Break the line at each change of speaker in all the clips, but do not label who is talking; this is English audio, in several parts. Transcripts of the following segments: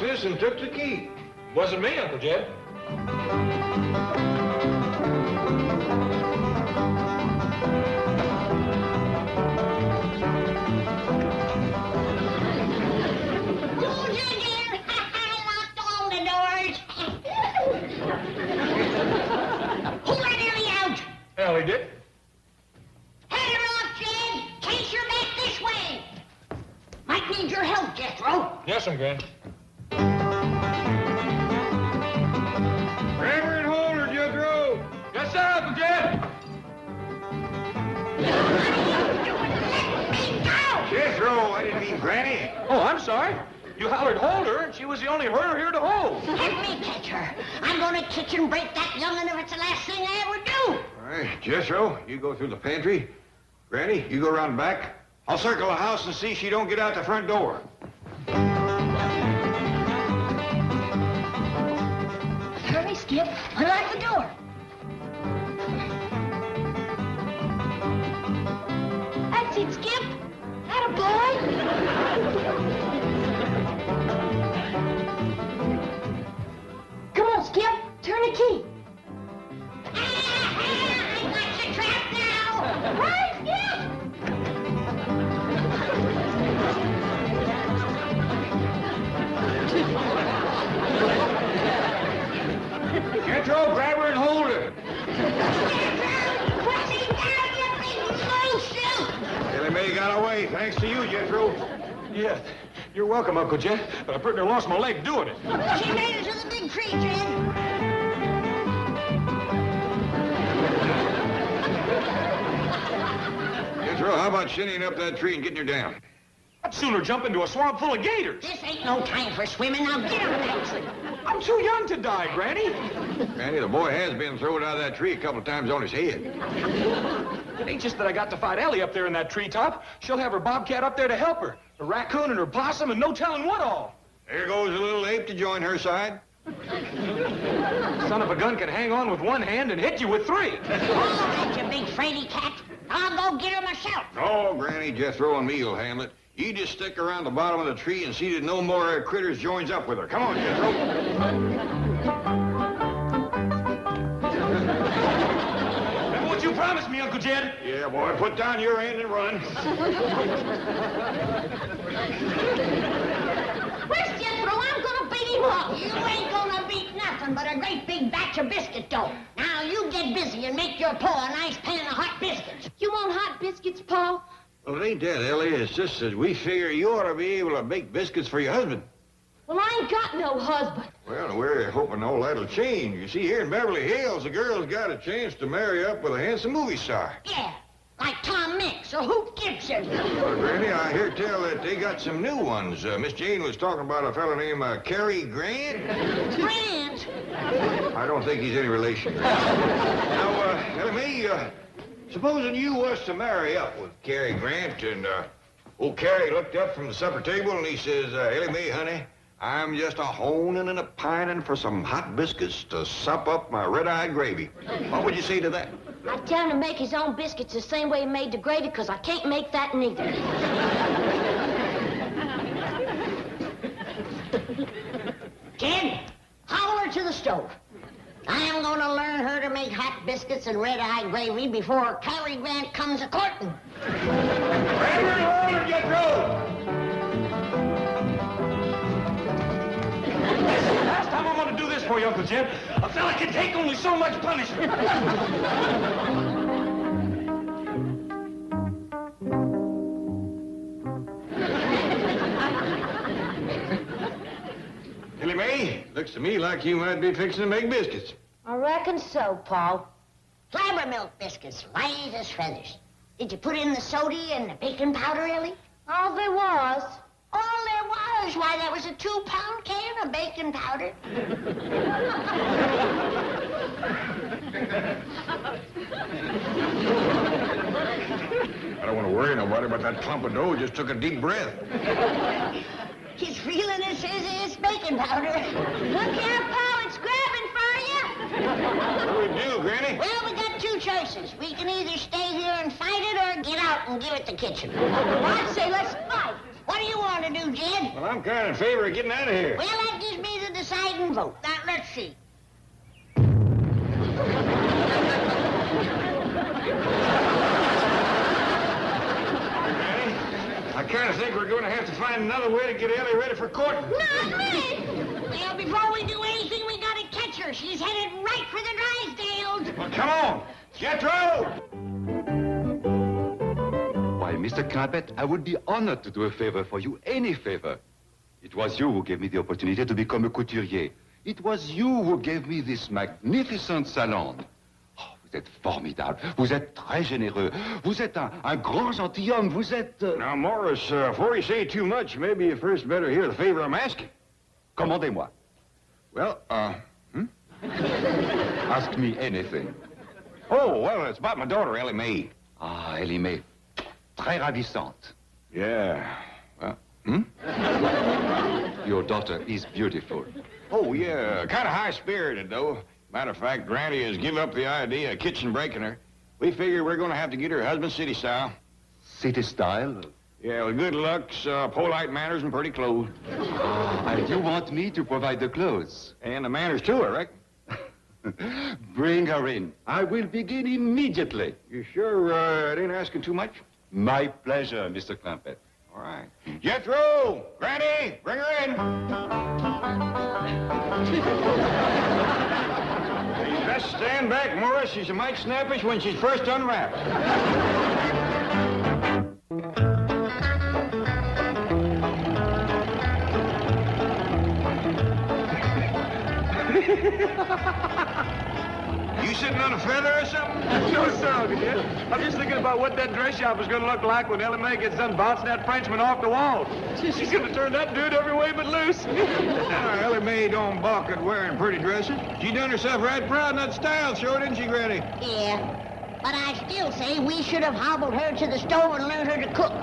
locked this and took the key.
Wasn't me, Uncle Jed. Ellie did.
Head her off, Jed. Chase her back this way. Might need your help, Jethro.
Yes, I'm Gran.
Grab her and hold her, Jethro.
Yes, sir, Uncle Jed.
Let me go.
Jethro, I didn't mean Granny.
Oh, I'm sorry. You hollered hold her, and she was the only her here to hold.
Let me catch her. I'm gonna kick and break that young'un if it's the last thing I ever do.
All right, Jethro, you go through the pantry. Granny, you go around back. I'll circle the house and see she don't get out the front door.
Hurry, Skip. Unlock the door. That's it, Skip. Attaboy. Come on, Skip. Turn the key. I got the trap now. Right, Skip?
Jethro, grab her and hold her. Ellie Mae got away, thanks to you, Jethro.
Yeah, you're welcome, Uncle Jed, but I pretty near lost my leg doing it.
She made it to the big tree, Jed.
Jethro, how about shinnying up that tree and getting her down?
I'd sooner jump into a swamp full of gators.
This ain't no time for swimming. Now get on that tree.
I'm too young to die, Granny.
Granny, the boy has been thrown out of that tree a couple of times on his head.
It ain't just that I got to fight Ellie up there in that treetop. She'll have her bobcat up there to help her. A raccoon and her possum and no telling what all.
There goes a little ape to join her side.
Son of a gun can hang on with one hand and hit you with three.
Oh, that you big fraidy cat. I'll go get her myself.
No, Granny, Jethro and me will handle it. You just stick around the bottom of the tree and see that no more critters joins up with her. Come on, Jethro.
Remember what you promised me, Uncle Jed?
Yeah, boy, put down your end and run.
Where's Jethro? I'm gonna beat him up. You ain't gonna beat nothing but a great big batch of biscuit dough. Now you get busy and make your pa a nice pan of hot biscuits.
You want hot biscuits, Paul?
Well, it ain't that, Ellie. It's just that we figure you ought to be able to bake biscuits for your husband.
Well, I ain't got no husband.
Well, we're hoping all that'll change. You see, here in Beverly Hills, the girl's got a chance to marry up with a handsome movie star.
Yeah, like Tom Mix or Hoot Gibson.
Well, Granny, I hear tell that they got some new ones. Miss Jane was talking about a fellow named Cary Grant.
Grant?
I don't think he's any relation. Now, Ellie Mae, supposing you was to marry up with Cary Grant, and old Cary looked up from the supper table and he says, Ellie Mae, honey, I'm just a honing and a pining for some hot biscuits to sop up my red-eyed gravy. What would you say to that?
I'd tell him to make his own biscuits the same way he made the gravy, because I can't make that neither.
Ken, holler to the stove. I'm gonna learn her to make hot biscuits and red-eye gravy before Cary Grant comes a-courting.
Grab her and hold her, Jethro!
Last time I'm gonna do this for you, Uncle Jed. A fella can take only so much punishment.
Ellie Mae, looks to me like you might be fixing to make biscuits.
I reckon so, Paul.
Flabber milk biscuits, light as feathers. Did you put in the soda and the baking powder, Ellie?
All there was.
All there was. Why, that was a 2-pound can of baking powder.
I don't want to worry nobody, but that clump of dough just took a deep breath.
He's feeling his baking powder.
Look here, Paul, it's grabbing for you.
What do we do, Granny?
Well, we got two choices. We can either stay here and fight it or get out and give it the kitchen.
I'd say let's fight.
What do you want to do, Jed?
Well, I'm kind of in favor of getting out of here.
Well, that gives me the deciding vote. Now, let's see.
I kind of think we're going to have to find another way to get Ellie ready for court.
Not me! Well, before we do anything, we gotta catch her. She's headed right for the Drysdales.
Well, come on. Jethro!
Why, Mr. Clampett, I would be honored to do a favor for you, any favor. It was you who gave me the opportunity to become a couturier. It was you who gave me this magnificent salon. Oh, vous êtes formidable. Vous êtes très généreux. Vous êtes un grand gentilhomme. Vous êtes...
Now, Morris, before you say too much, maybe you first better hear the favor I'm asking.
Commandez-moi.
Well,
Ask me anything.
Oh, well, it's about my daughter, Ellie Mae.
Ah, Ellie Mae. Très ravissante.
Yeah. Well,
Your daughter is beautiful.
Oh, yeah. Kind of high-spirited, though. Matter of fact, Granny has given up the idea of kitchen breaking her. We figure we're going to have to get her husband city style.
City style?
Yeah, with good looks, polite manners, and pretty clothes.
And you want me to provide the clothes?
And the manners, too, I reckon.
Bring her in. I will begin immediately.
You sure it ain't asking too much?
My pleasure, Mr. Clampett.
All right. Jethro! Granny! Bring her in! You best stand back, Morris. She's a mite snappish when she's first unwrapped. You sitting on a feather or something?
No, sir, kid. I'm just thinking about what that dress shop is going to look like when Ellie Mae gets done bouncing that Frenchman off the wall. She's going to turn that dude every way but loose.
Ellie Mae don't balk at wearing pretty dresses. She done herself right proud in that style show, didn't she, Granny?
Yeah, but I still say we should have hobbled her to the stove and learned her to cook.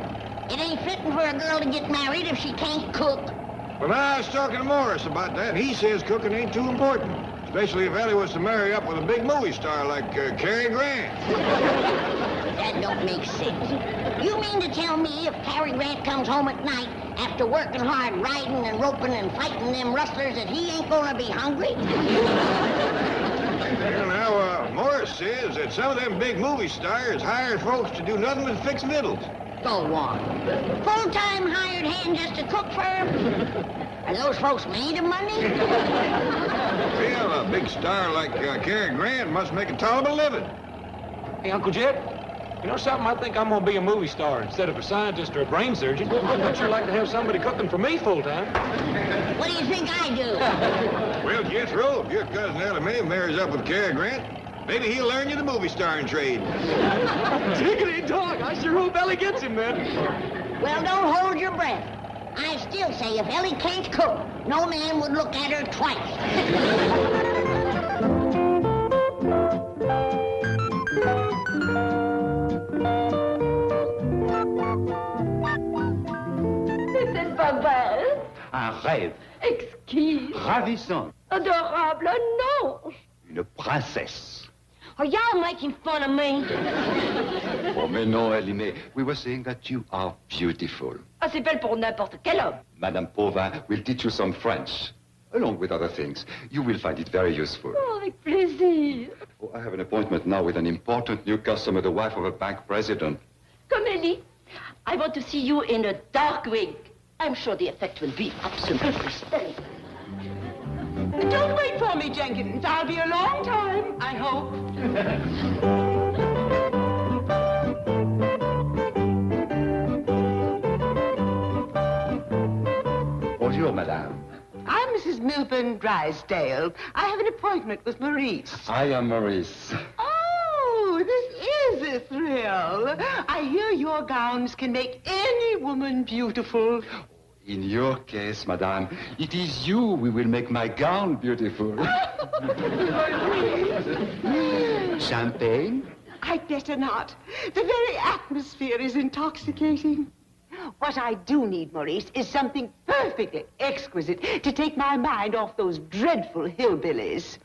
It ain't fitting for a girl to get married if she can't cook.
Well, I was talking to Morris about that. He says cooking ain't too important. Especially if Ellie was to marry up with a big movie star like Cary Grant.
That don't make sense. You mean to tell me if Cary Grant comes home at night after working hard riding and roping and fighting them rustlers that he ain't gonna be hungry?
Well, now, Morris says that some of them big movie stars hire folks to do nothing but fix vittles.
Go on. Full-time hired hand just to cook for him? Are those folks made of money?
Well, a big star like Cary Grant must make a tolerable living.
Hey, Uncle Jed, you know something? I think I'm going to be a movie star instead of a scientist or a brain surgeon. I'd sure like to have somebody cooking for me full-time.
What do you think I do?
Well, Jethro, if your cousin Ellie Mae marries up with Cary Grant, maybe he'll learn you the movie starring trade.
Tickety dog, I sure hope Ellie gets him then.
Well, don't hold your breath. I still say if Ellie can't cook, no man would look at her twice.
C'est pas vrai.
Un rêve.
Exquise.
Ravissant.
Adorable, non.
Une princesse.
Are y'all making fun of me?
Oh, mais non, Ellie Mae. We were saying that you are beautiful.
Ah, c'est belle pour n'importe quel homme.
Madame Pauvin will teach you some French, along with other things. You will find it very useful.
Oh, avec plaisir.
Oh, I have an appointment now with an important new customer, the wife of a bank president.
Come, Ellie. I want to see you in a dark wig. I'm sure the effect will be absolutely stunning.
Don't wait for me, Jenkins. I'll be a long time, I hope.
Bonjour, madame.
I'm Mrs. Milburn Drysdale. I have an appointment with Maurice.
I am Maurice.
Oh, this is a thrill. I hear your gowns can make any woman beautiful.
In your case, madame, it is you who will make my gown beautiful. Champagne?
I'd better not. The very atmosphere is intoxicating. What I do need, Maurice, is something perfectly exquisite to take my mind off those dreadful hillbillies.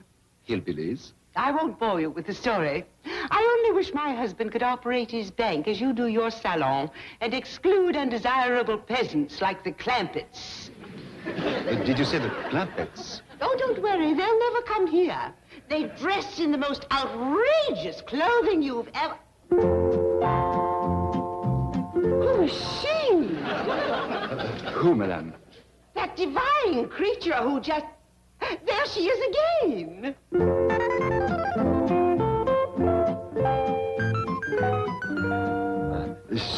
Hillbillies?
I won't bore you with the story. I only wish my husband could operate his bank as you do your salon and exclude undesirable peasants like the Clampetts.
Did you say the Clampetts?
Oh, don't worry. They'll never come here. They dress in the most outrageous clothing you've ever... Who is she?
Who, madame?
That divine creature who just... There she is again.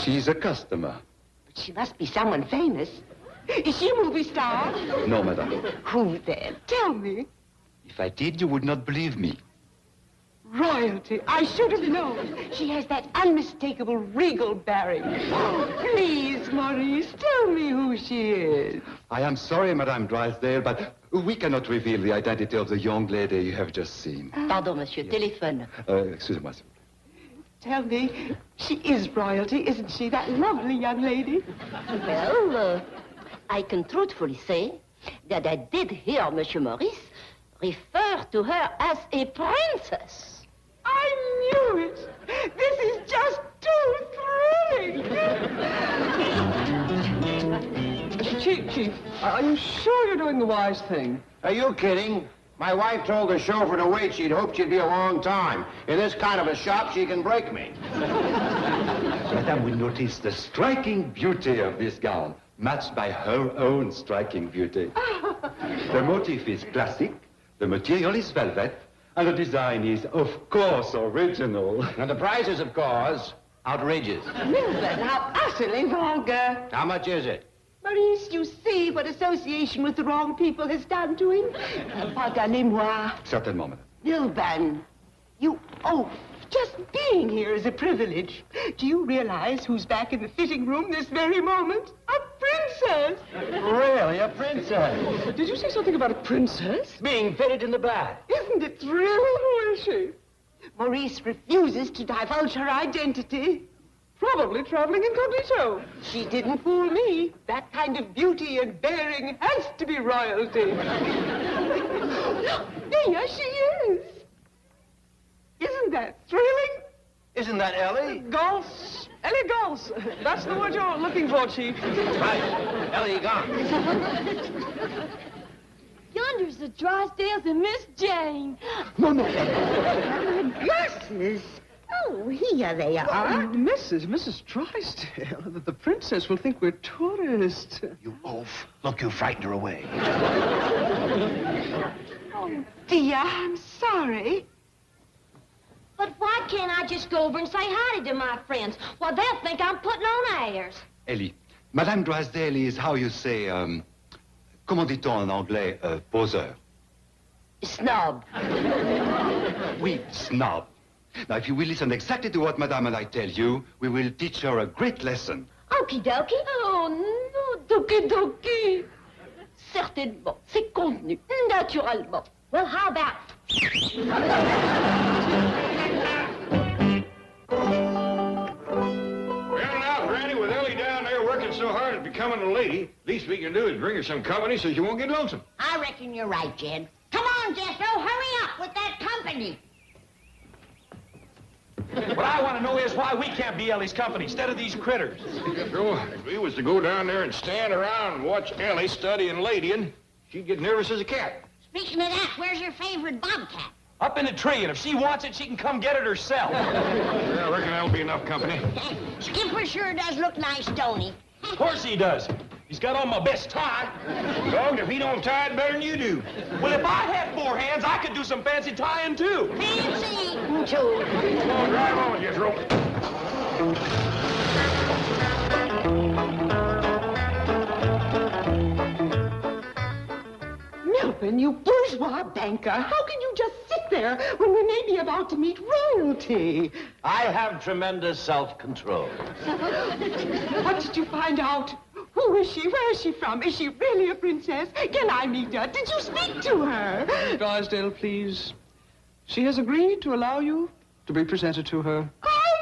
She's a customer.
But she must be someone famous. Is she a movie star?
No, madame.
Who then? Tell me.
If I did, you would not believe me.
Royalty. I should have known. She has that unmistakable regal bearing. Oh, please, Maurice, tell me who she is.
I am sorry, Madame Drysdale, but we cannot reveal the identity of the young lady you have just seen.
Pardon, monsieur, téléphone.
Excusez-moi, s'il vous plaît.
Tell me, she is royalty, isn't she, that lovely young lady?
Well, I can truthfully say that I did hear Monsieur Maurice refer to her as a princess.
I knew it. This is just too thrilling.
Chief, are you sure you're doing the wise thing?
Are you kidding? My wife told the chauffeur to wait. She'd hoped she'd be a long time. In this kind of a shop, she can break me.
Madame will notice the striking beauty of this gown, matched by her own striking beauty. The motif is classic, the material is velvet, and the design is, of course, original.
And the price is, of course, outrageous.
Milburn, how utterly vulgar.
How much is it?
Maurice, you see what association with the wrong people has done to him? Pardonnez-moi.
Certainement, madame.
Milburn, you oaf. Just being here is a privilege. Do you realize who's back in the fitting room this very moment? A princess!
Really, a princess?
Did you say something about a princess?
Being fitted in the bath.
Isn't it thrilling? Who is she? Maurice refuses to divulge her identity.
Probably traveling incognito.
She didn't fool me. That kind of beauty and bearing has to be royalty. There she is. Isn't that thrilling?
Isn't that Ellie?
Gauls. Elegance. That's the word you're looking for, Chief.
Right. Ellie gone.
Yonder's the Drysdales and Miss Jane.
Glasses. Oh, here they are.
Mrs. Drysdale. The princess will think we're tourists.
You oaf. Look, you frightened her away.
Oh, dear, I'm sorry.
But why can't I just go over and say hi to my friends? Well, they'll think I'm putting on airs.
Ellie, Madame Drysdale is, how you say, comment dit-on en anglais, poseur?
Snob.
Oui, snob. Now, if you will listen exactly to what Madame and I tell you, we will teach her a great lesson.
Okie dokie.
Oh, non, doki doki. Certainement, c'est contenu, naturellement.
Well, how about...
Well, now, Granny, with Ellie down there working so hard at becoming a lady, least we can do is bring her some company so she won't get lonesome.
I reckon you're right, Jed. Come on, Jethro, hurry up with that company.
What I want to know is why we can't be Ellie's company instead of these critters.
Jethro, if we was to go down there and stand around and watch Ellie studying ladying, she'd get nervous as a cat.
Speaking of that, where's your favorite bobcat?
Up in the tree, and if she wants it, she can come get it herself.
Yeah, I reckon that'll be enough company.
Skipper sure does look nice, don't he?
Of course he does. He's got on my best tie.
Dog, if he don't tie it better than you do.
Well, if I had 4 hands, I could do some fancy tying, too.
Fancy eating, too.
Come on, drive on, Jethro.
Milburn, you bourgeois banker. How can you just sit there when we may be about to meet royalty?
I have tremendous self-control.
What did you find out? Who is she? Where is she from? Is she really a princess? Can I meet her? Did you speak to her?
Drysdale, please. She has agreed to allow you to be presented to her.
Oh,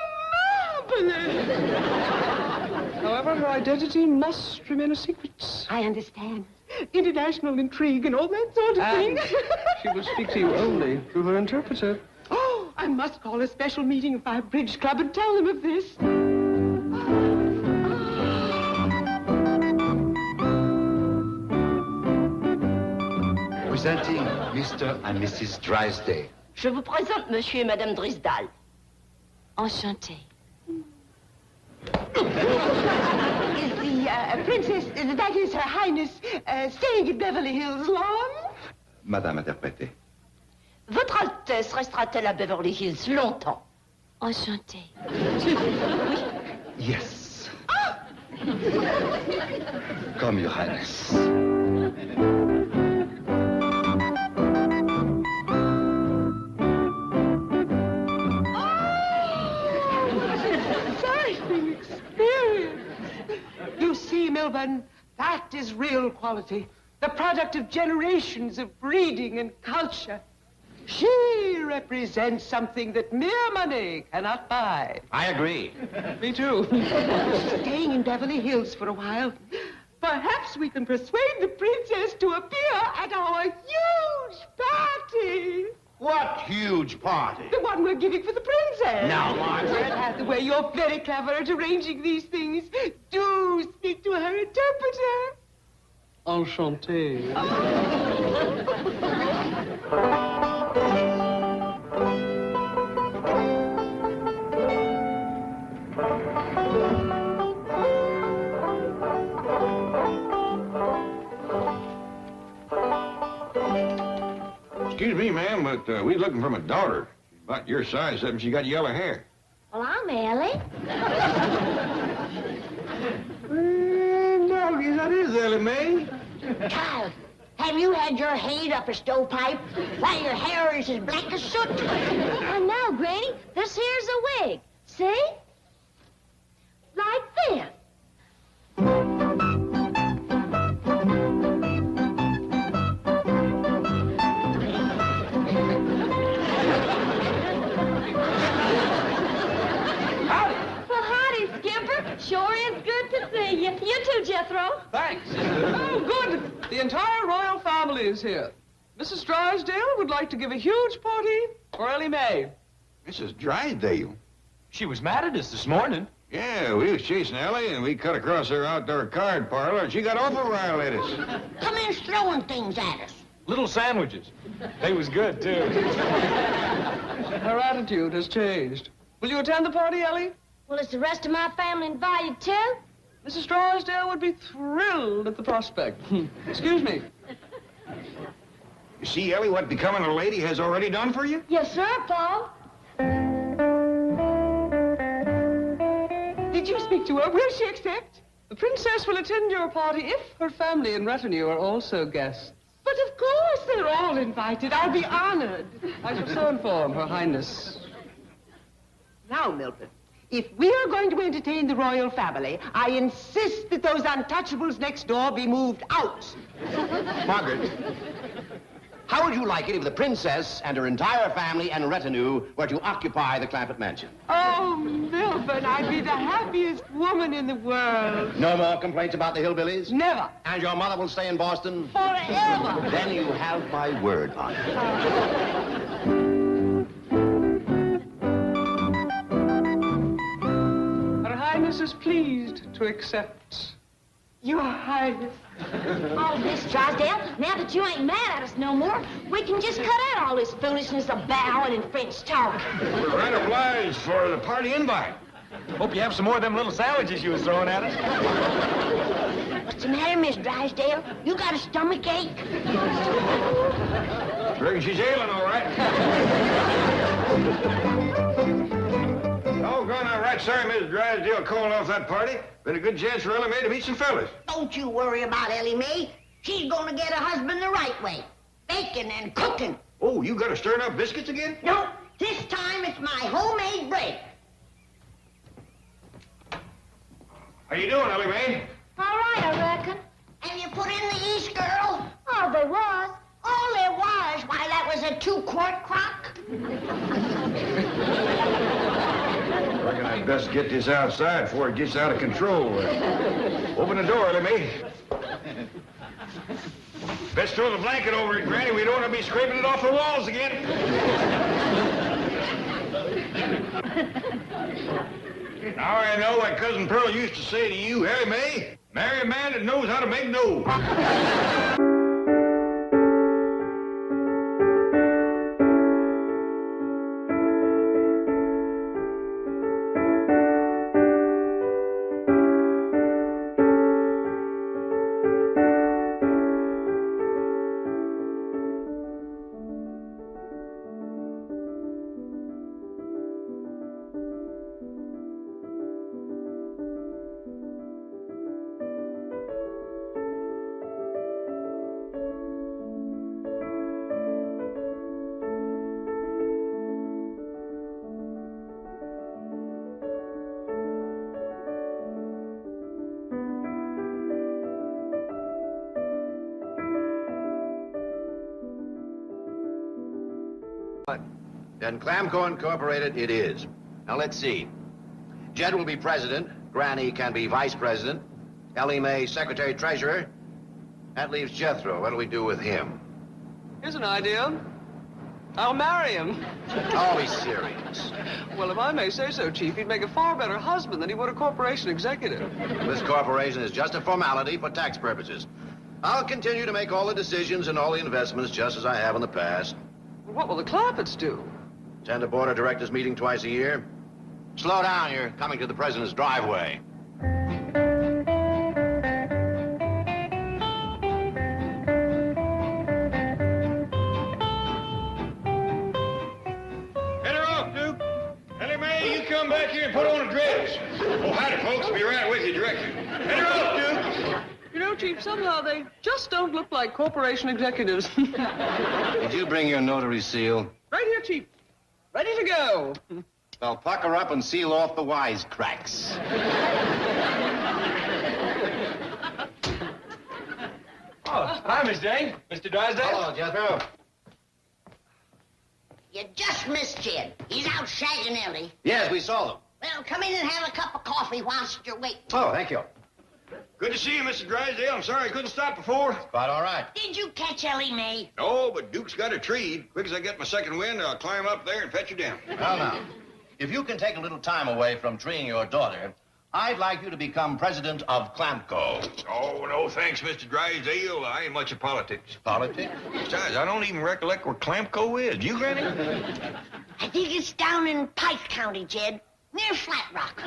marvelous!
However, her identity must remain a secret.
I understand. International intrigue and all that sort of thing.
And she will speak to you only through her interpreter.
Oh, I must call a special meeting of my bridge club and tell them of this.
Presenting Mr. and Mrs. Drysdale.
Je vous présente Monsieur et Madame Drysdale.
Enchanté.
Is the princess, that is Her Highness, staying at Beverly Hills long?
Madame interprétée.
Votre Altesse restera-t-elle à Beverly Hills longtemps?
Enchanté.
Yes. Come, Your Highness.
Exciting experience. You see, Milburn, that is real quality. The product of generations of breeding and culture. She represents something that mere money cannot buy.
I agree.
Me too.
Staying in Beverly Hills for a while. Perhaps we can persuade the princess to appear at our huge party.
What huge party?
The one we're giving for the princess.
Now, Margaret.
Hathaway, you're very clever at arranging these things. Do speak to her interpreter.
Enchanté.
Excuse me, ma'am, but we're looking for my daughter. She's about your size, except she got yellow hair.
Well, I'm Ellie.
Doggy, that is Ellie Mae.
Child, have you had your head up a stovepipe? Why, your hair is as black as soot.
I know, Granny. This here's a wig. See? Like this. Sure is good to see you. You too, Jethro.
Thanks. Oh, good. The entire royal family is here. Mrs. Drysdale would like to give a huge party for Ellie Mae.
Mrs. Drysdale?
She was mad at us this morning.
Yeah, we was chasing Ellie, and we cut across her outdoor card parlor, and she got awful riled at us.
Come in throwing things at us.
Little sandwiches. They was good, too. Her attitude has changed. Will you attend the party, Ellie?
Well, is the rest of my family invited too?
Mrs. Drysdale would be thrilled at the prospect. Excuse me.
You see, Ellie, what becoming a lady has already done for you?
Yes, sir, Paul.
Did you speak to her? Will she accept?
The princess will attend your party if her family and retinue are also guests.
But of course they're all invited. I'll be honored.
I shall so inform Her Highness.
Now, Milton, if we are going to entertain the royal family, I insist that those untouchables next door be moved out.
Margaret, how would you like it if the princess and her entire family and retinue were to occupy the Clampett mansion?
Oh, Milburn, I'd be the happiest woman in the world.
No more complaints about the hillbillies?
Never.
And your mother will stay in Boston?
Forever.
Then you have my word on it.
Her Highness is pleased to accept.
Your Highness.
Oh, Miss Drysdale, now that you ain't mad at us no more, we can just cut out all this foolishness of bowing and French talk.
We're right obliged for the party invite.
Hope you have some more of them little sandwiches you was throwing at us.
What's the matter, Miss Drysdale? You got a stomach ache?
Reckon she's ailing, all right. Oh, going all right. Sorry, Miss Drysdale calling off that party. Been a good chance for Ellie Mae to meet some fellas.
Don't you worry about Ellie Mae. She's gonna get a husband the right way. Baking and cooking.
Oh, you got to stirring up biscuits again?
No, this time it's my homemade bread.
How you doing, Ellie Mae?
All right, I reckon.
And you put in the yeast, girl?
Oh, there was.
All there was. Why, that was a 2-quart crock.
I reckon I'd best get this outside before it gets out of control. Open the door, Ellie Mae. Best throw the blanket over it, Granny. We don't want to be scraping it off the walls again. Now I know what Cousin Pearl used to say to you, Ellie Mae. Marry a man that knows how to make dough.
Then Clamco Incorporated it is. Now, let's see. Jed will be president. Granny can be vice president. Ellie Mae, secretary-treasurer. That leaves Jethro. What do we do with him?
Here's an idea. I'll marry him.
Oh, he's serious.
Well, if I may say so, Chief, he'd make a far better husband than he would a corporation executive.
This corporation is just a formality for tax purposes. I'll continue to make all the decisions and all the investments just as I have in the past.
What will the Clampetts do?
Attend a board of directors meeting twice a year. Slow down, you're coming to the president's driveway.
Head her off, Duke. Ellie Mae, you come back here and put on a dress. Oh, howdy, folks. Be right with you directly. Head her off, Duke.
You know, Chief, somehow they just don't look like corporation executives.
Did you bring your notary seal?
Right here, Chief. Ready to go.
Well, pucker up and seal off the wisecracks.
Oh, hi, Miss Jane. Mr. Drysdale.
Hello, Jethro.
You just missed Jed. He's out shagging Ellie.
Yes, we saw them.
Well, come in and have a cup of coffee whilst you're waiting.
Oh, thank you.
Good to see you, Mr. Drysdale. I'm sorry I couldn't stop before.
Quite all right.
Did you catch Ellie Mae?
No, but Duke's got a tree. Quick as I get my second wind, I'll climb up there and fetch her down.
Well, now, if you can take a little time away from treeing your daughter, I'd like you to become president of Clamco.
Oh, no, thanks, Mr. Drysdale. I ain't much of politics.
Politics?
Besides, I don't even recollect where Clamco is. You, Granny?
I think it's down in Pike County, Jed, near Flat Rock.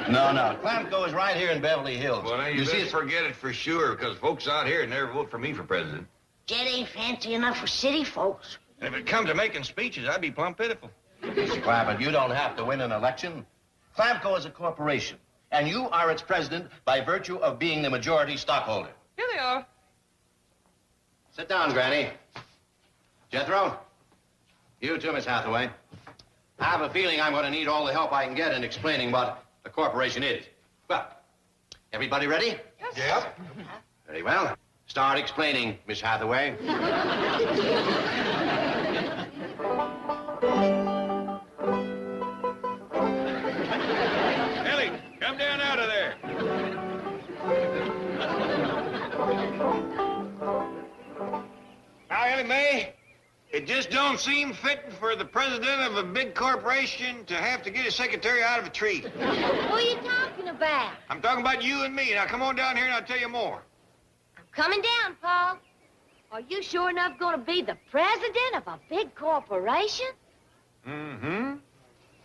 No. Clamco is right here in Beverly Hills.
Well, now, you
see,
best forget it for sure, because folks out here never vote for me for president.
Jed ain't fancy enough for city folks.
And if it comes to making speeches, I'd be plumb pitiful.
Mr. Clampett, you don't have to win an election. Clamco is a corporation, and you are its president by virtue of being the majority stockholder.
Here they are.
Sit down, Granny. Jethro? You too, Miss Hathaway. I have a feeling I'm going to need all the help I can get in explaining what a corporation is. Well, everybody ready?
Yes.
Yep.
Very well. Start explaining, Miss Hathaway.
Ellie, come down out of there. Now, Ellie Mae, it just don't seem fitting for the president of a big corporation to have to get his secretary out of a tree.
Who are you talking about?
I'm talking about you and me. Now, come on down here and I'll tell you more.
Coming down, Paul. Are you sure enough going to be the president of a big corporation?
Mm-hmm.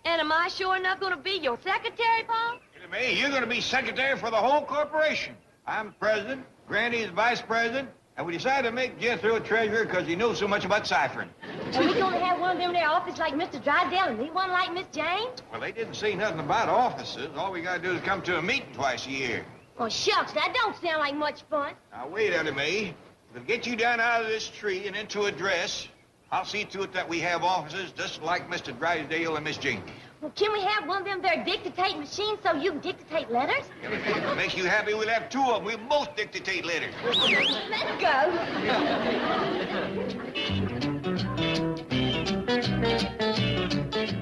And am I sure enough going to be your secretary, Paul?
Ellie Mae, you're going to be secretary for the whole corporation. I'm president, Granny's vice president, and we decided to make Jethro treasurer because he knows so much about ciphering.
Are we going to have one of them in their office like Mr. Drysdale and me one like Miss Jane?
Well, they didn't say nothing about offices. All we got to do is come to a meeting twice a year.
Oh, shucks, that don't sound like much fun.
Now, wait, Ellie Mae. If we get you down out of this tree and into a dress, I'll see to it that we have offices just like Mr. Drysdale and Miss Jane.
Well, can we have one of them there dictate machines so you can dictate letters?
If it makes you happy, we'll have two of them. We'll both dictate letters.
Let's go.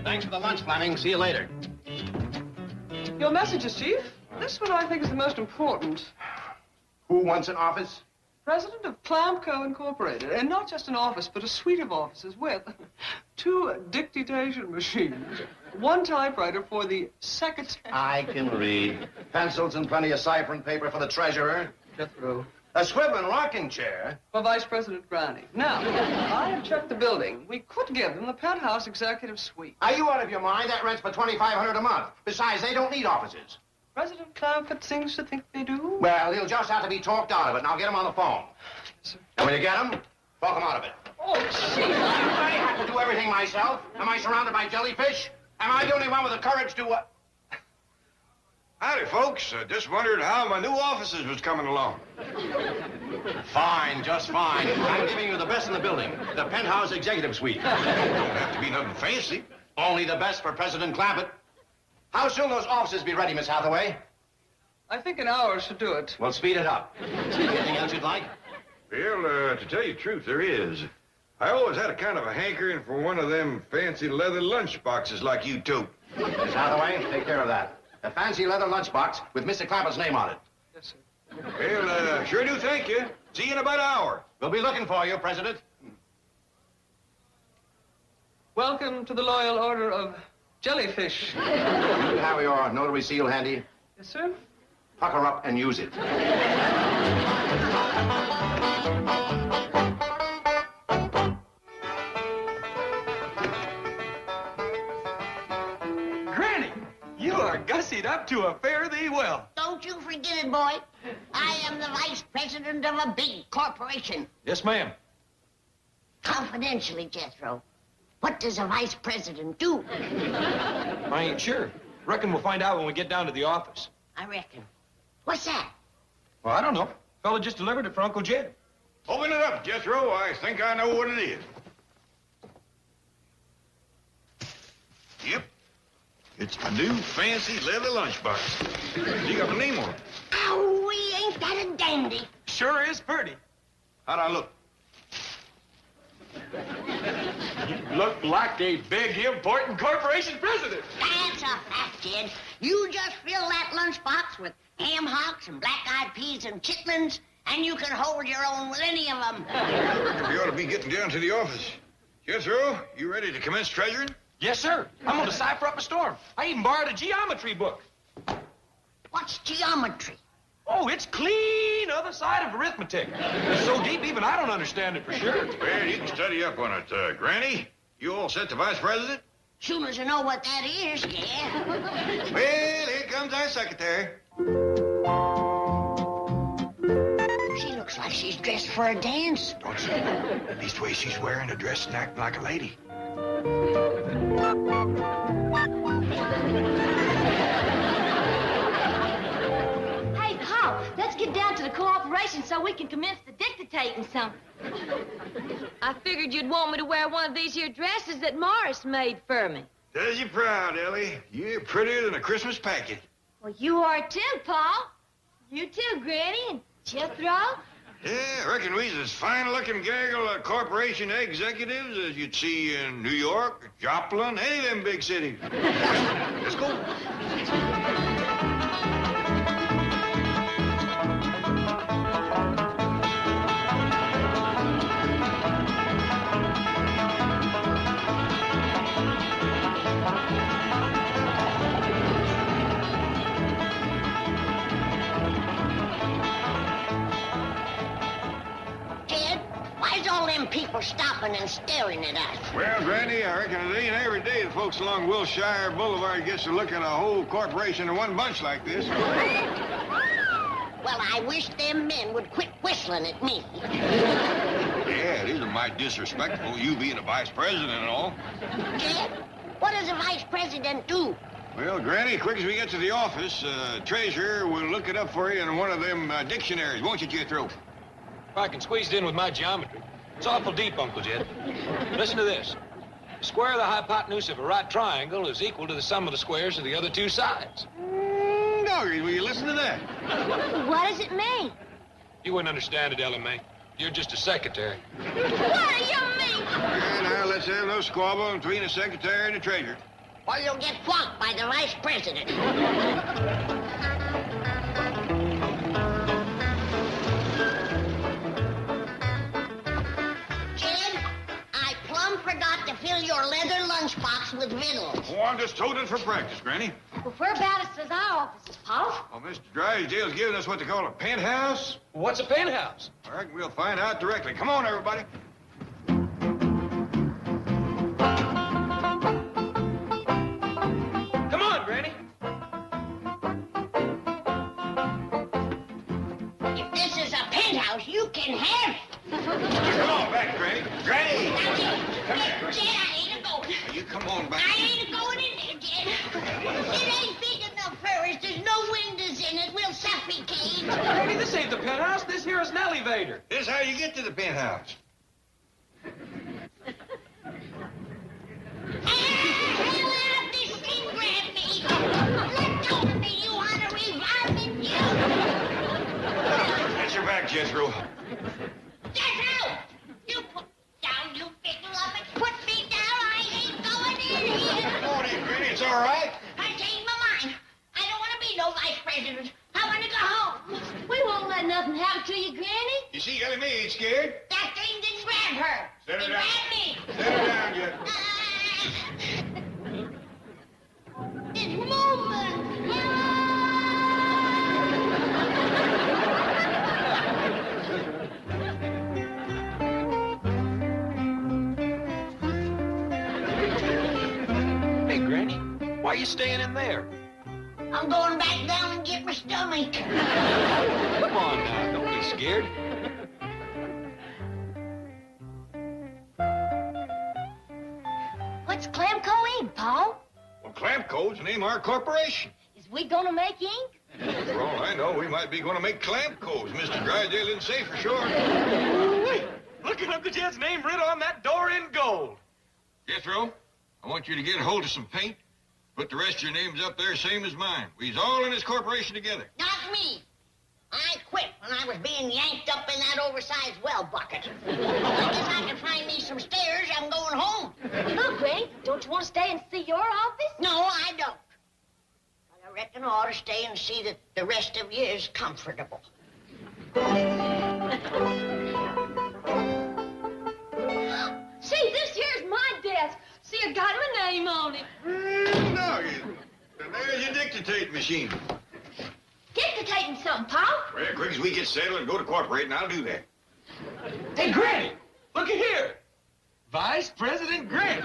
Thanks for the lunch, Fleming. See you later.
Your messages, Chief. This one I think is the most important.
Who wants an office?
President of Clamco Incorporated, and not just an office, but a suite of offices with 2 dictation machines, 1 typewriter for the secretary.
I can read. Pencils and plenty of ciphering paper for the treasurer.
Jethro.
A swivel and rocking chair.
For Vice President Granny. Now, I have checked the building. We could give them the penthouse executive suite.
Are you out of your mind? That rent's for $2,500 a month. Besides, they don't need offices.
President Clampett seems to think they do.
Well, he'll just have to be talked out of it, and I'll get him on the phone.
Yes, sir.
And when you get him, talk him out of it.
Oh, gee.
I have to do everything myself. Am I surrounded by jellyfish? Am I the only one with the courage to,
Howdy, folks. Just wondered how my new offices was coming along.
Fine, just fine. I'm giving you the best in the building. The penthouse executive suite.
Don't have to be nothing fancy.
Only the best for President Clampett. How soon those offices be ready, Miss Hathaway?
I think an hour should do it.
Well, speed it up. Anything else you'd like?
Well, to tell you the truth, there is. I always had a kind of a hankering for one of them fancy leather lunch boxes like you tote.
Miss Hathaway, take care of that. A fancy leather lunchbox with Mr. Clampett's name on it.
Yes, sir.
Well, sure do thank you. See you in about an hour.
We'll be looking for you, President.
Welcome to the Loyal Order of Jellyfish.
You have your notary seal handy.
Yes, sir.
Pucker up and use it.
Granny, you are gussied up to a fare thee well.
Don't you forget it, boy. I am the vice president of a big corporation.
Yes, ma'am.
Confidentially, Jethro, what does a vice president do?
I ain't sure. Reckon we'll find out when we get down to the office.
I reckon. What's that?
Well, I don't know. Fella just delivered it for Uncle Jed.
Open it up, Jethro. I think I know what it is. Yep. It's my new fancy leather lunchbox. You got my name on it.
Owie, ain't that a dandy?
Sure is pretty.
How'd I look?
You look like a big, important corporation president.
That's a fact, Jed. You just fill that lunchbox with ham hocks and black-eyed peas and chitlins, and you can hold your own with any of them.
We ought to be getting down to the office. Jethro, you ready to commence treasuring?
Yes, sir. I'm going to cipher up a storm. I even borrowed a geometry book.
What's geometry?
Oh, it's clean other side of arithmetic. It's so deep, even I don't understand it for sure.
Well, you can study up on it, Granny. You all set the vice president?
Soon as I know what that is, yeah.
Well, here comes our secretary.
She looks like she's dressed for a dance.
Don't she? At least the way she's wearing a dress and acting like a lady.
Hey, Paul, let's get down to the corporation so we can commence the dictating something. I figured you'd want me to wear one of these here dresses that Morris made for me.
Does you proud, Ellie. You're prettier than a Christmas packet.
Well, you are too, Paul. You too, Granny and Jethro.
Yeah, I reckon we's as fine-looking gaggle of corporation executives as you'd see in New York, Joplin, any of them big cities. Let's go.
People stopping and staring at us.
Well, Granny, I reckon it ain't every day the folks along Wilshire Boulevard gets to look at a whole corporation in one bunch like this.
Well, I wish them men would quit whistling at me.
Yeah, it isn't mighty disrespectful, you being a vice president and all.
Jed, what does a vice president do?
Well, Granny, quick as we get to the office, treasurer will look it up for you in one of them dictionaries, won't you, Jethro?
If I can squeeze it in with my geometry. It's awful deep, Uncle Jed. Listen to this. The square of the hypotenuse of a right triangle is equal to the sum of the squares of the other two sides.
Doggy, will you listen to that?
What does it mean?
You wouldn't understand it, Ella May. You're just a secretary.
What do you mean?
Well, now, let's have no squabble between the secretary and the treasurer.
Or you'll get flogged by the vice president. with victuals.
Oh, I'm just toting for practice, Granny.
Well, whereabouts is our offices, Pa?
Oh, Mr. Drysdale's giving us what they call a penthouse.
What's a penthouse?
I reckon we'll find out directly. Come on, everybody.
Come on, Granny.
If this is a penthouse, you can have it.
Come on back, Granny. Granny!
Now,
Come here.
Jed, I ain't a-going.
You come on back.
I ain't a-going in there, Jed. It ain't big enough for us. There's no windows in it. We'll suffocate.
Granny, this ain't the penthouse. This here is an elevator.
This is how you get to the penthouse.
Hell out of this thing, grab me. Let go of me. You want to revive me, you?
That's your back, Jethro.
Jethro! You put down, you big lummox. Put me down. I ain't going in here.
Come on in, Granny. It's all right.
I changed my mind. I don't want to be no vice president. I want to go home.
We won't let nothing happen to you, Granny.
You see, Ellie Mae ain't scared.
That thing didn't grab her.
Set her
It
down.
grabbed me.
Set her down, Jeth.
It's moving.
Hey, Granny, why are you staying in there?
I'm going back down and get my stomach.
Come on now, don't be scared.
What's Clamco Inc., Pa?
Well, Clampco's the name of our corporation.
Is we gonna make ink?
For all I know, we might be going to make Clampco's. Mr. Drysdale didn't say for sure.
Look at Uncle Jed's name written on that door in gold.
Jethro, I want you to get a hold of some paint. Put the rest of your names up there, same as mine. We's all in this corporation together.
Not me. I quit when I was being yanked up in that oversized well bucket. I guess I can find me some stairs. I'm going home.
Look, Granny, don't you want to stay and see your office?
No, I don't. But I reckon I ought to stay and see that the rest of you is comfortable.
See, this here's my desk. See, I got my name on it.
No, there's your dictating machine.
Dictating something, Pa?
Well, quick as we get settled and go to corporate, I'll do that.
Hey, Granny, look at here. Vice President Granny.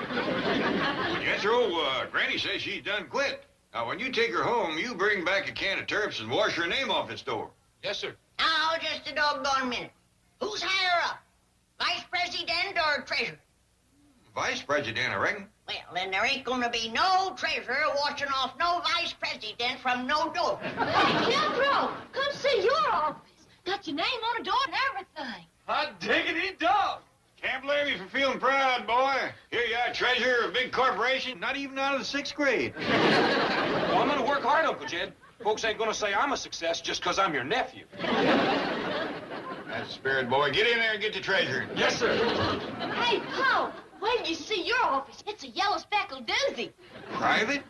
Jethro, Granny says she's done quit. Now, when you take her home, you bring back a can of turps and wash her name off its door.
Yes, sir.
Now, just a doggone minute. Who's higher up? Vice President or Treasurer?
Vice President, I reckon.
Well, then there ain't gonna be no treasurer washing off no vice president from no door.
Hey, Jethro, come see your office. Got your name on the door and everything.
Hot diggity dog.
Can't blame you for feeling proud, boy. Here you are, treasurer of a big corporation, not even out of the 6th grade.
Well, I'm going to work hard, Uncle Jed. Folks ain't going to say I'm a success just because I'm your nephew.
That's the spirit, boy. Get in there and get the treasurer.
Yes, sir.
Hey, Pa, wait till you see your office. It's a yellow speckled doozy.
Private?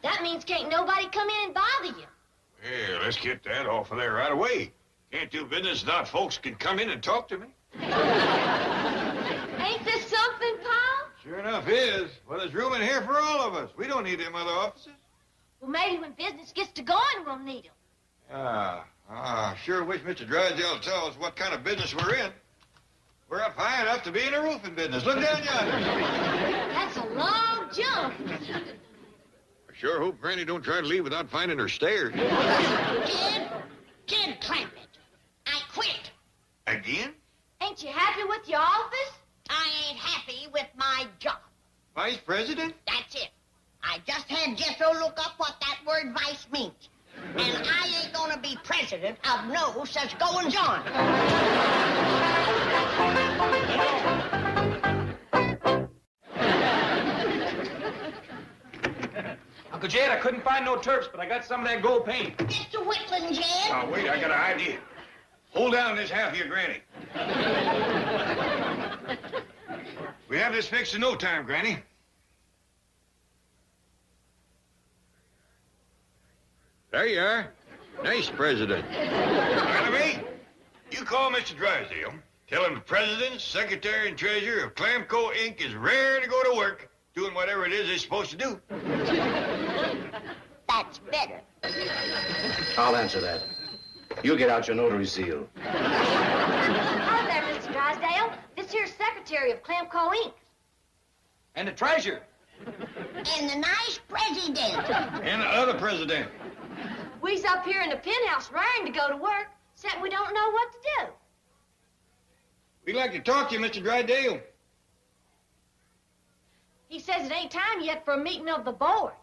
That means can't nobody come in and bother you.
Yeah, let's get that off of there right away. Can't do business without folks can come in and talk to me.
Ain't this something, Pa?
Sure enough is. Well, there's room in here for all of us. We don't need them other offices.
Well, maybe when business gets to going, we'll need them.
Sure wish Mr. Drysdale would tell us what kind of business we're in. We're up high enough to be in a roofing business. Look down yonder.
That's a long jump.
I sure hope Granny don't try to leave without finding her stairs.
Jed Clampett, I quit.
Again?
Ain't you happy with your office?
I ain't happy with my job.
Vice President?
That's it. I just had Jethro look up what that word vice means. And I ain't gonna be president of no such goings-on.
Uncle Jed, I couldn't find no turps, but I got some of that gold paint.
Mr. Whitland, Jed.
Oh, wait, I got an idea. Hold down this half of your Granny. We have this fixed in no time, Granny. There you are. Nice president. Enemy, you call Mr. Drysdale. Tell him the president, secretary, and treasurer of Clamco Inc. is rare to go to work doing whatever it is they're supposed to do.
That's better.
I'll answer that. You get out your notary seal.
Hi there, Mr. Drysdale. This here's secretary of Clampco Inc.
And the treasure.
And the nice president.
And the other president.
We's up here in the penthouse raring to go to work, except we don't know what to do.
We'd like to talk to you, Mr. Drysdale.
He says it ain't time yet for a meeting of the board.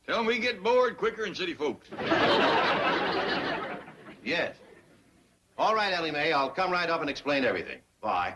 Tell him we get bored quicker than city folks.
Yes. All right, Ellie Mae, I'll come right up and explain everything. Bye.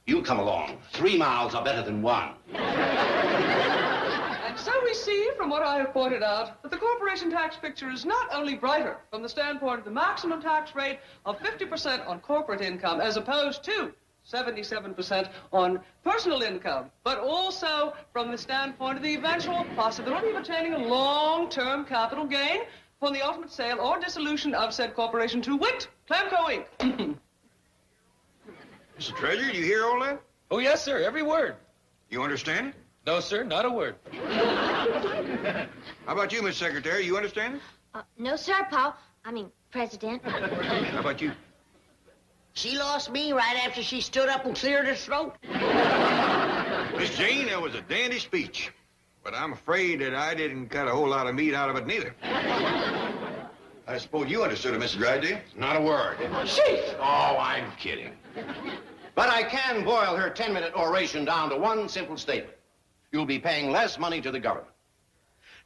You come along. 3 miles are better than 1.
And so we see, from what I have pointed out, that the corporation tax picture is not only brighter from the standpoint of the maximum tax rate of 50% on corporate income as opposed to 77% on personal income, but also from the standpoint of the eventual possibility of attaining a long-term capital gain upon the ultimate sale or dissolution of said corporation to wit, Clampco Inc.
Mr. Treasurer, you hear all that?
Oh, yes, sir, every word.
You understand it?
No, sir, not a word.
How about you, Miss Secretary? You understand it?
No, sir, Paul. I mean, President.
How about you?
She lost me right after she stood up and cleared her throat.
Miss Jane, that was a dandy speech. But I'm afraid that I didn't cut a whole lot of meat out of it, neither. I suppose you understood it, Mr. Drysdale?
Not a word.
Chief!
Oh, I'm kidding. But I can boil her 10-minute oration down to one simple statement. You'll be paying less money to the government.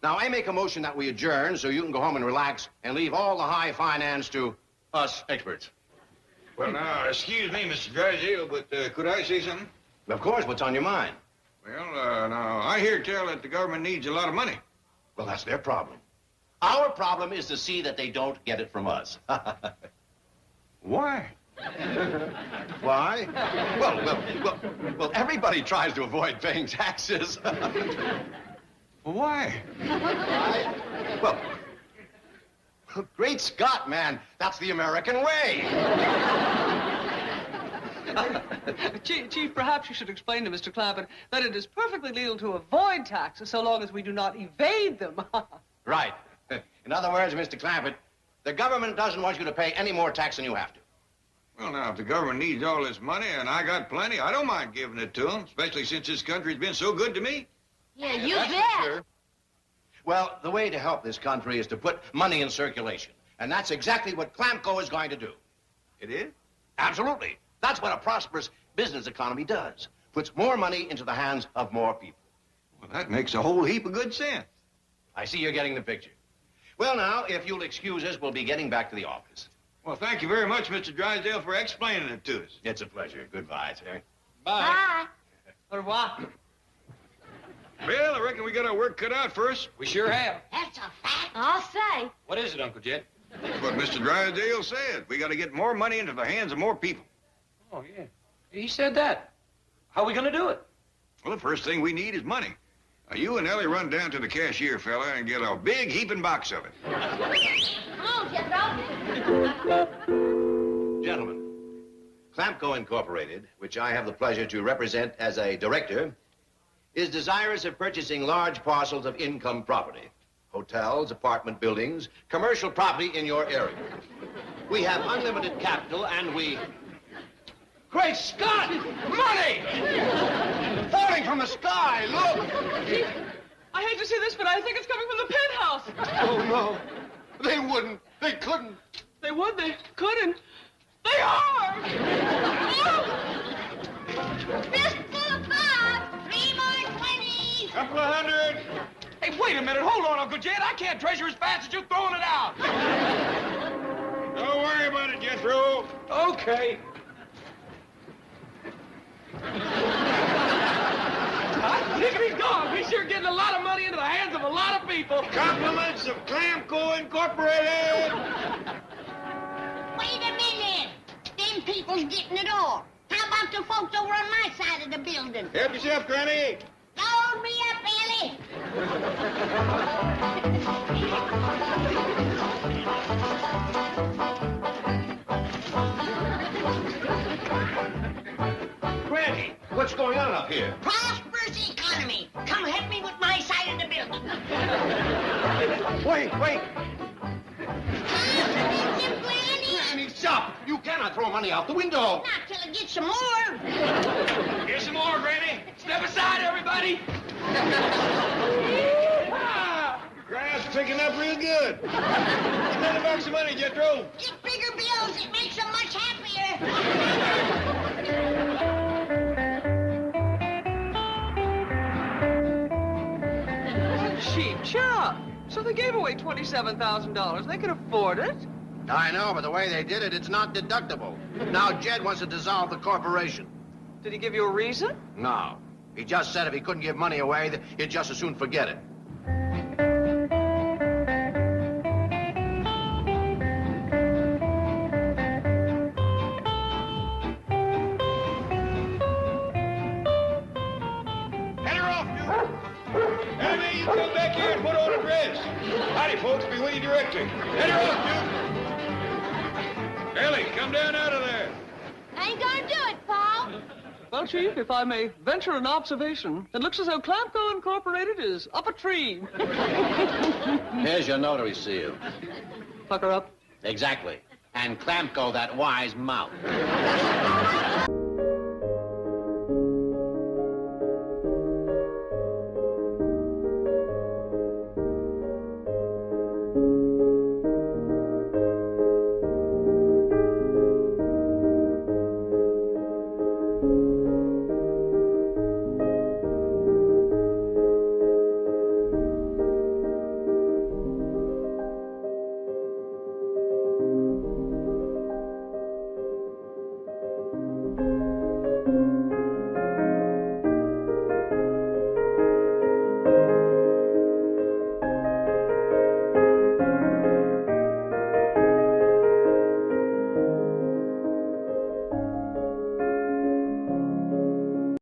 Now, I make a motion that we adjourn so you can go home and relax and leave all the high finance to us experts.
Well, now, excuse me, Mr. Drysdale, but could I say something?
Of course, what's on your mind?
Well, now, I hear tell that the government needs a lot of money.
Well, that's their problem. Our problem is to see that they don't get it from us.
Why?
Why? Well, everybody tries to avoid paying taxes.
Why?
Why? Well, great Scott, man. That's the American way.
Chief, perhaps you should explain to Mr. Clampett that it is perfectly legal to avoid taxes so long as we do not evade them.
Right. In other words, Mr. Clampett, the government doesn't want you to pay any more tax than you have to.
Well, now, if the government needs all this money and I got plenty, I don't mind giving it to them, especially since this country's been so good to me.
Yeah, you
That's
bet.
for sure. Well, the way to help this country is to put money in circulation. And that's exactly what Clampco is going to do.
It is?
Absolutely. That's what a prosperous business economy does. Puts more money into the hands of more people.
Well, that makes a whole heap of good sense.
I see you're getting the picture. Well, now, if you'll excuse us, we'll be getting back to the office.
Well, thank you very much, Mr. Drysdale, for explaining it to us.
It's a pleasure. Goodbye, sir.
Bye.
Bye.
Au revoir.
Well, I reckon we got our work cut out for us.
We sure have.
That's a fact.
I'll say.
What is it, Uncle Jed?
That's what Mr. Drysdale said. We got to get more money into the hands of more people.
Oh, yeah. He said that. How are we going to do it?
Well, the first thing we need is money. Now, you and Ellie run down to the cashier, fella, and get a big heaping box of it.
Come on, Jethro.
Gentlemen, Clampco Incorporated, which I have the pleasure to represent as a director, is desirous of purchasing large parcels of income property. Hotels, apartment buildings, commercial property in your area. We have unlimited capital and we... Great Scott! Money! Falling from the sky, look!
Chief, I hate to say this, but I think it's coming from the penthouse.
Oh, no. They wouldn't. They couldn't.
They would, they couldn't. They are!
Fistful of five, 3 more 20s.
Couple of hundred.
Hey, wait a minute. Hold on, Uncle Jed. I can't treasure as fast as you're throwing it out.
Don't worry about it, Jethro.
Okay.
Look at these dogs. We're sure getting a lot of money into the hands of a lot of people.
Compliments of Clampco Incorporated.
Wait a minute. Them people's getting it all. How about the folks over on my side of the building?
Help yourself, Granny.
Load me up, Ellie.
Granny, what what's going on up here?
Prosperous economy. Come help me with my side of the building.
Wait.
Granny.
Stop! You cannot throw money out the window.
Not till I get some more.
Here's some more, Granny. Step aside, everybody.
Grass picking up real good. $10 of money, Jethro.
Get bigger bills. It makes them much happier.
Chief, cheer up. So they gave away $27,000. They could afford it.
I know, but the way they did it, it's not deductible. Now Jed wants to dissolve the corporation.
Did he give you a reason?
No. He just said if he couldn't give money away, that he'd just as soon forget it.
Head her off, Duke. Ellie, you come back here and put on a dress. Howdy, folks. Be with you directly. Head her off, Duke. Ellie, come down out of there.
I ain't gonna do it, Paul.
Well, Chief, if I may venture an observation, it looks as though Clampco Incorporated is up a tree.
Here's your notary seal.
Pucker up.
Exactly. And Clampco that wise mouth.